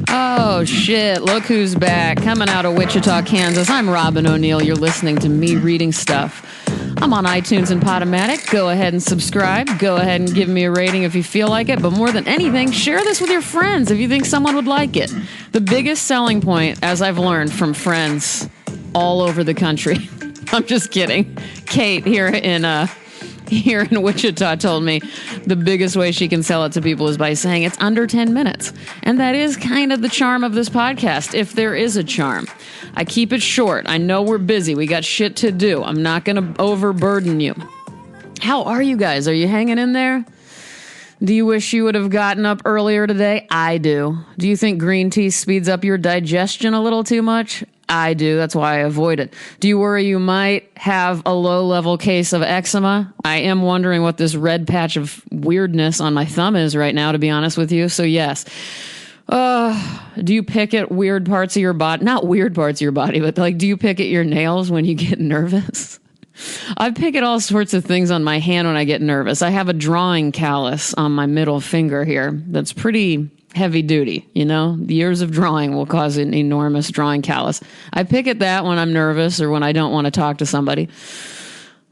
Oh, shit. Look who's back. Coming out of Wichita, Kansas. I'm Robin O'Neill. You're listening to me reading stuff. I'm on iTunes and Podomatic. Go ahead and subscribe. Go ahead and give me a rating if you feel like it. But more than anything, share this with your friends if you think someone would like it. The biggest selling point, as I've learned from friends all over the country, I'm just kidding. Kate here in Wichita told me the biggest way she can sell it to people is by saying it's under 10 minutes. And that is kind of the charm of this podcast, if there is a charm. I keep it short. I know we're busy. We got shit to do. I'm not going to overburden you. How are you guys? Are you hanging in there? Do you wish you would have gotten up earlier today? I do. Do you think green tea speeds up your digestion a little too much? I do. That's why I avoid it. Do you worry you might have a low-level case of eczema? I am wondering what this red patch of weirdness on my thumb is right now, to be honest with you. So yes. Do you pick at weird parts of your body? Not weird parts of your body, but like, do you pick at your nails when you get nervous? I pick at all sorts of things on my hand when I get nervous. I have a drawing callus on my middle finger here that's pretty heavy duty, you know? The years of drawing will cause an enormous drawing callus. I pick at that when I'm nervous or when I don't want to talk to somebody.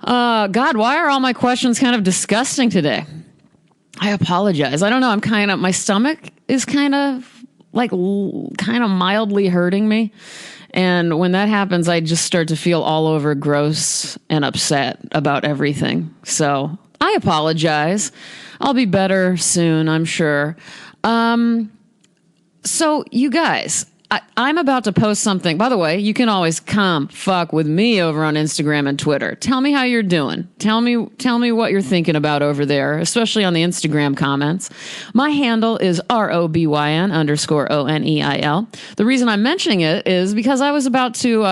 God, why are all my questions kind of disgusting today? I apologize. I don't know. My stomach is kind of mildly hurting me. And when that happens, I just start to feel all over gross and upset about everything. So I apologize. I'll be better soon, I'm sure. So you guys, I'm about to post something. By the way, you can always come fuck with me over on Instagram and Twitter. Tell me how you're doing. Tell me what you're thinking about over there, especially on the Instagram comments. My handle is ROBYN_ONEIL. The reason I'm mentioning it is because I was about to,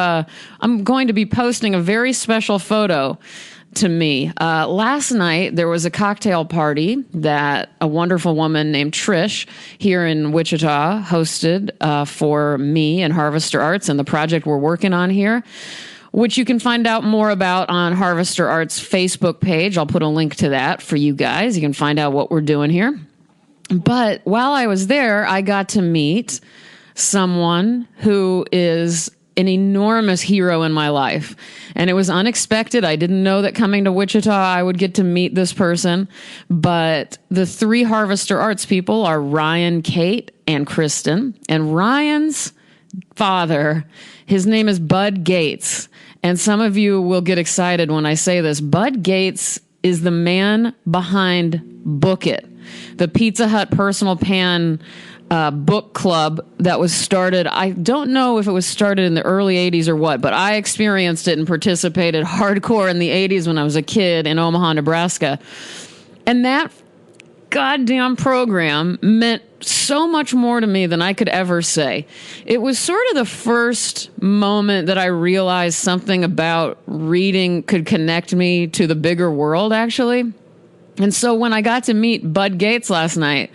I'm going to be posting a very special photo to me. Last night, there was a cocktail party that a wonderful woman named Trish here in Wichita hosted for me and Harvester Arts and the project we're working on here, which you can find out more about on Harvester Arts' Facebook page. I'll put a link to that for you guys. You can find out what we're doing here. But while I was there, I got to meet someone who is an enormous hero in my life. And it was unexpected. I didn't know that coming to Wichita, I would get to meet this person. But the three Harvester Arts people are Ryan, Kate, and Kristen. And Ryan's father, his name is Bud Gates. And some of you will get excited when I say this. Bud Gates is the man behind Book It, the Pizza Hut personal pan book club that was started. I don't know if it was started in the early 80s or what, but I experienced it and participated hardcore in the 80s when I was a kid in Omaha, Nebraska. And that goddamn program meant so much more to me than I could ever say. It was sort of the first moment that I realized something about reading could connect me to the bigger world, actually. And so when I got to meet Bud Gates last night,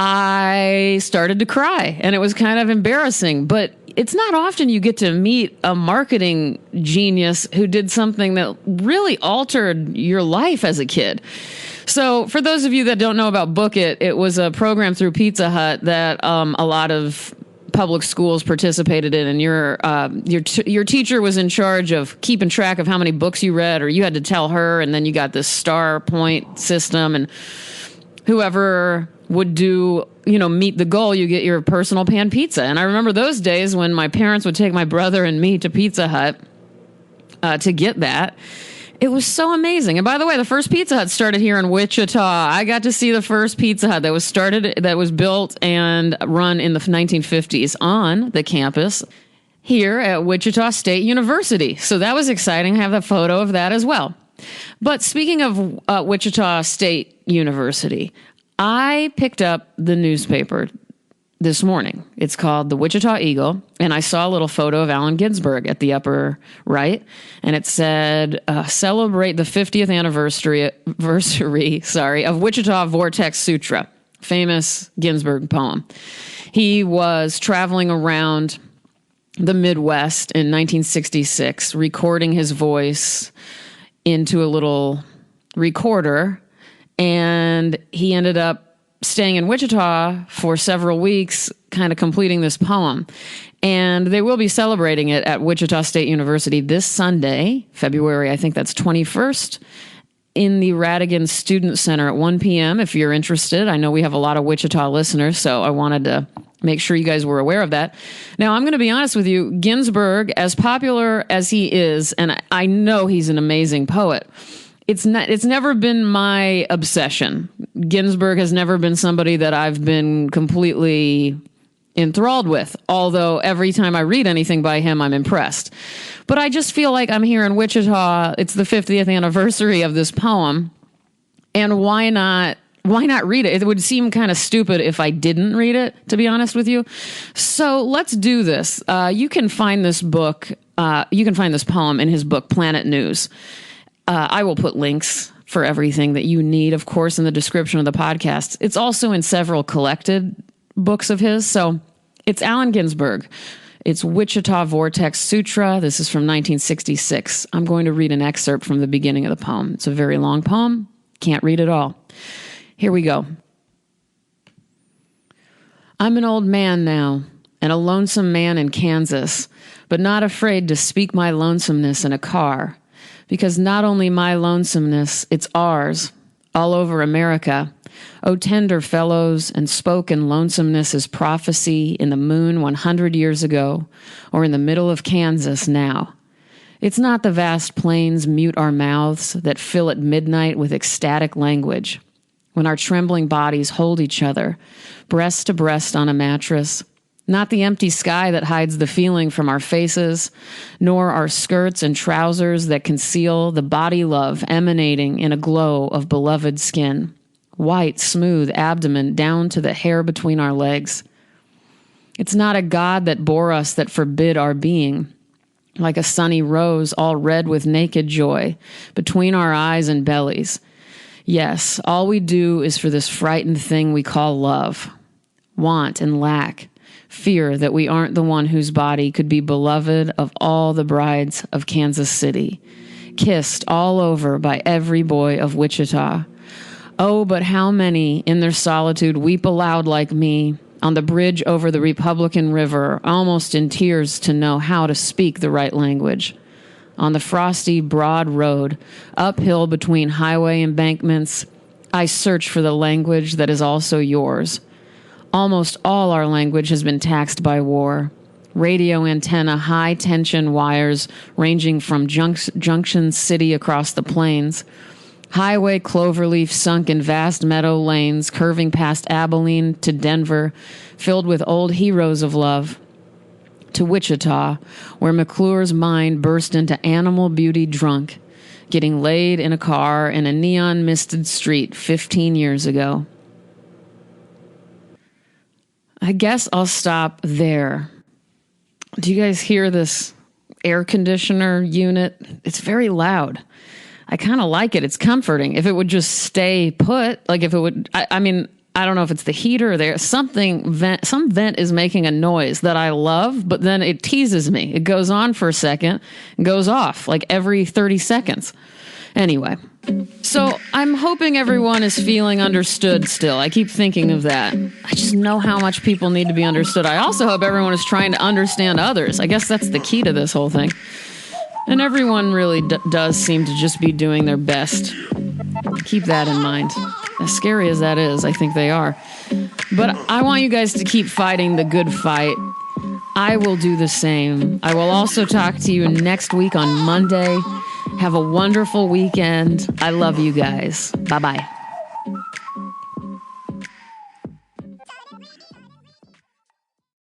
I started to cry, and it was kind of embarrassing, but it's not often you get to meet a marketing genius who did something that really altered your life as a kid. So for those of you that don't know about Book It, it was a program through Pizza Hut that a lot of public schools participated in, and your teacher was in charge of keeping track of how many books you read, or you had to tell her, and then you got this star point system, and whoever would meet the goal, you get your personal pan pizza. And I remember those days when my parents would take my brother and me to Pizza Hut to get that. It was so amazing. And by the way, the first Pizza Hut started here in Wichita. I got to see the first Pizza Hut that was built and run in the 1950s on the campus here at Wichita State University. So that was exciting. I have a photo of that as well. But speaking of Wichita State University, I picked up the newspaper this morning. It's called the Wichita Eagle, and I saw a little photo of Allen Ginsberg at the upper right, and it said, celebrate the 50th anniversary of Wichita Vortex Sutra, famous Ginsberg poem. He was traveling around the Midwest in 1966, recording his voice into a little recorder, and he ended up staying in Wichita for several weeks, kind of completing this poem. And they will be celebrating it at Wichita State University this Sunday, February, I think that's 21st, in the Radigan Student Center at 1 p.m. if you're interested. I know we have a lot of Wichita listeners, so I wanted to make sure you guys were aware of that. Now, I'm going to be honest with you. Ginsberg, as popular as he is, and I know he's an amazing poet, it's never been my obsession. Ginsberg has never been somebody that I've been completely enthralled with, although every time I read anything by him, I'm impressed. But I just feel like I'm here in Wichita. It's the 50th anniversary of this poem, and why not read it? It would seem kind of stupid if I didn't read it, to be honest with you. So let's do this. You can find this poem in his book, Planet News. I will put links for everything that you need, of course, in the description of the podcast. It's also in several collected books of his. So it's Allen Ginsberg. It's Wichita Vortex Sutra. This is from 1966. I'm going to read an excerpt from the beginning of the poem. It's a very long poem. Can't read it all. Here we go. I'm an old man now, and a lonesome man in Kansas, but not afraid to speak my lonesomeness in a car, because not only my lonesomeness, it's ours, all over America. O tender fellows, and spoken lonesomeness is prophecy in the moon 100 years ago, or in the middle of Kansas now. It's not the vast plains mute our mouths that fill at midnight with ecstatic language, when our trembling bodies hold each other, breast to breast on a mattress. Not the empty sky that hides the feeling from our faces, nor our skirts and trousers that conceal the body love emanating in a glow of beloved skin. White, smooth abdomen down to the hair between our legs. It's not a God that bore us that forbid our being, like a sunny rose all red with naked joy, between our eyes and bellies. Yes, all we do is for this frightened thing we call love. Want and lack. Fear that we aren't the one whose body could be beloved of all the brides of Kansas City. Kissed all over by every boy of Wichita. Oh, but how many in their solitude weep aloud like me on the bridge over the Republican River, almost in tears to know how to speak the right language. On the frosty, broad road, uphill between highway embankments, I search for the language that is also yours. Almost all our language has been taxed by war. Radio antenna, high-tension wires ranging from Junction City across the plains. Highway cloverleaf sunk in vast meadow lanes, curving past Abilene to Denver, filled with old heroes of love. To Wichita, where McClure's mind burst into animal beauty drunk, getting laid in a car in a neon-misted street 15 years ago. I guess I'll stop there. Do you guys hear this air conditioner unit? It's very loud. I kind of like it. It's comforting. If it would just stay put, like if it would, I mean, I don't know if it's the heater there. Some vent is making a noise that I love, but then it teases me. It goes on for a second and goes off like every 30 seconds. Anyway, so I'm hoping everyone is feeling understood still. I keep thinking of that. I just know how much people need to be understood. I also hope everyone is trying to understand others. I guess that's the key to this whole thing. And everyone really does seem to just be doing their best. Keep that in mind. As scary as that is, I think they are. But I want you guys to keep fighting the good fight. I will do the same. I will also talk to you next week on Monday. Have a wonderful weekend. I love you guys. Bye-bye.